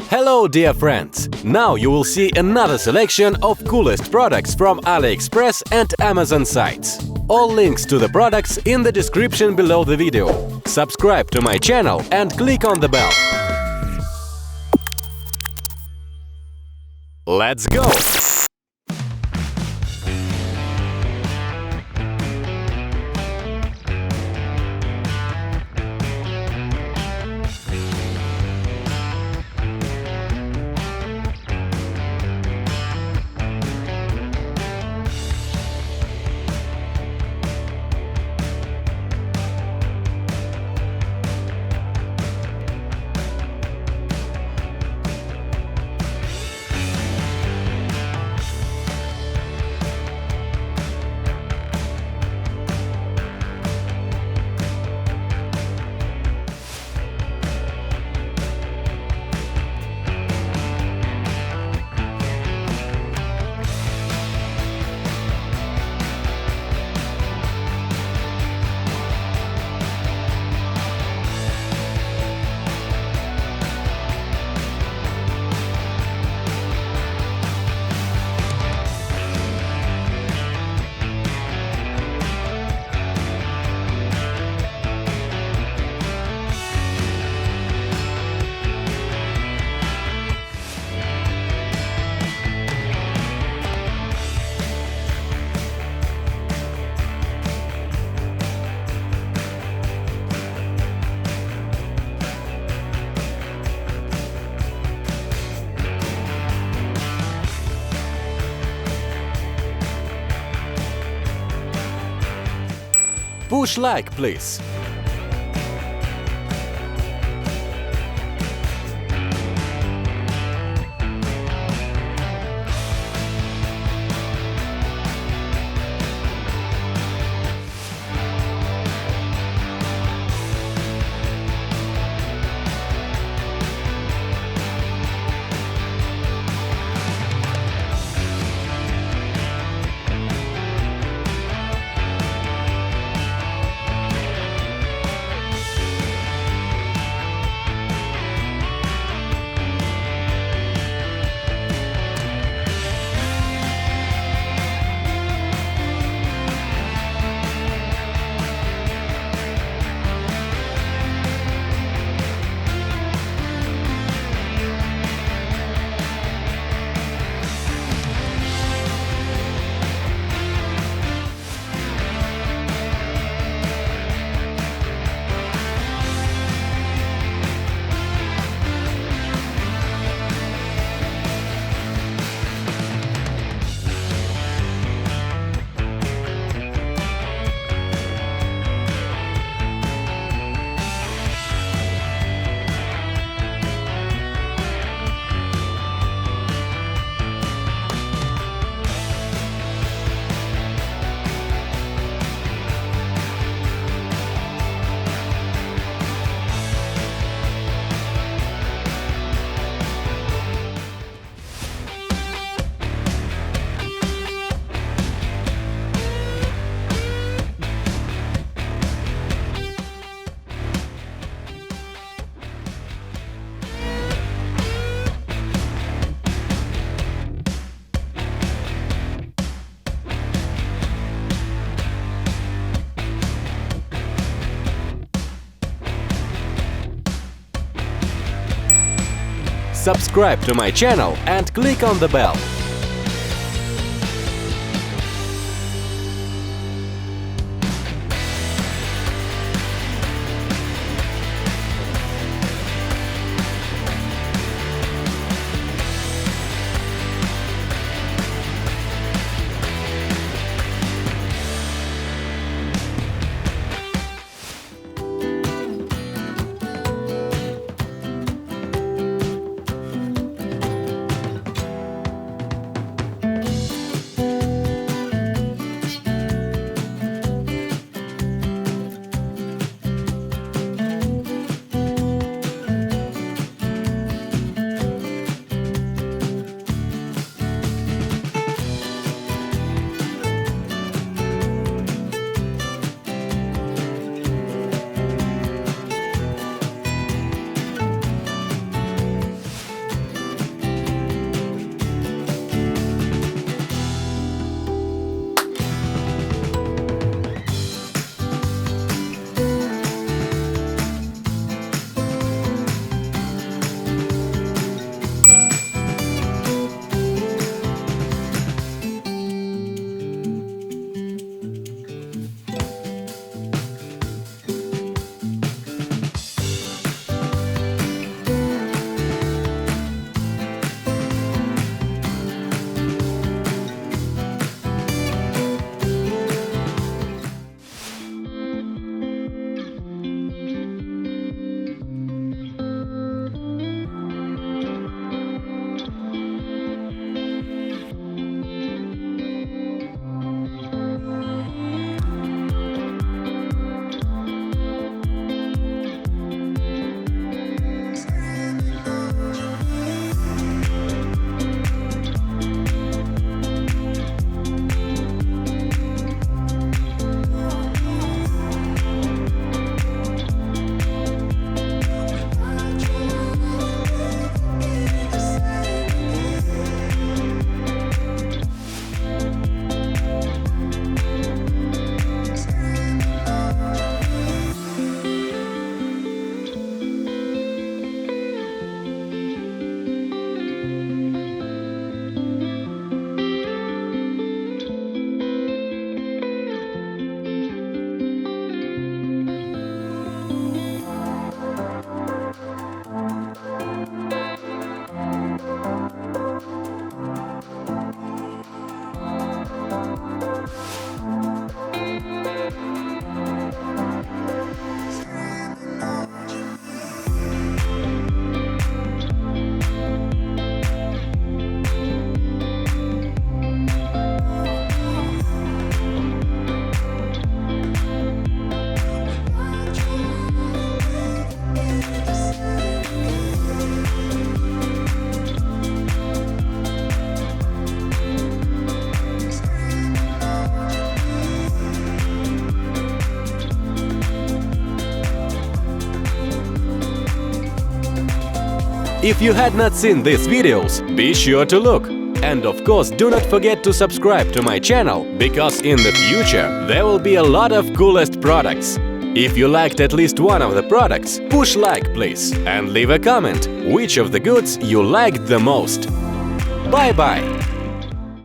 Hello dear friends! Now you will see another selection of coolest products from AliExpress and Amazon sites. All links to the products in the description below the video. Subscribe to my channel and click on the bell. Let's go! Push like, please. Subscribe to my channel and click on the bell. If you had not seen these videos, be sure to look. And of course, do not forget to subscribe to my channel, because in the future there will be a lot of coolest products. If you liked at least one of the products, push like please and leave a comment which of the goods you liked the most. Bye-bye!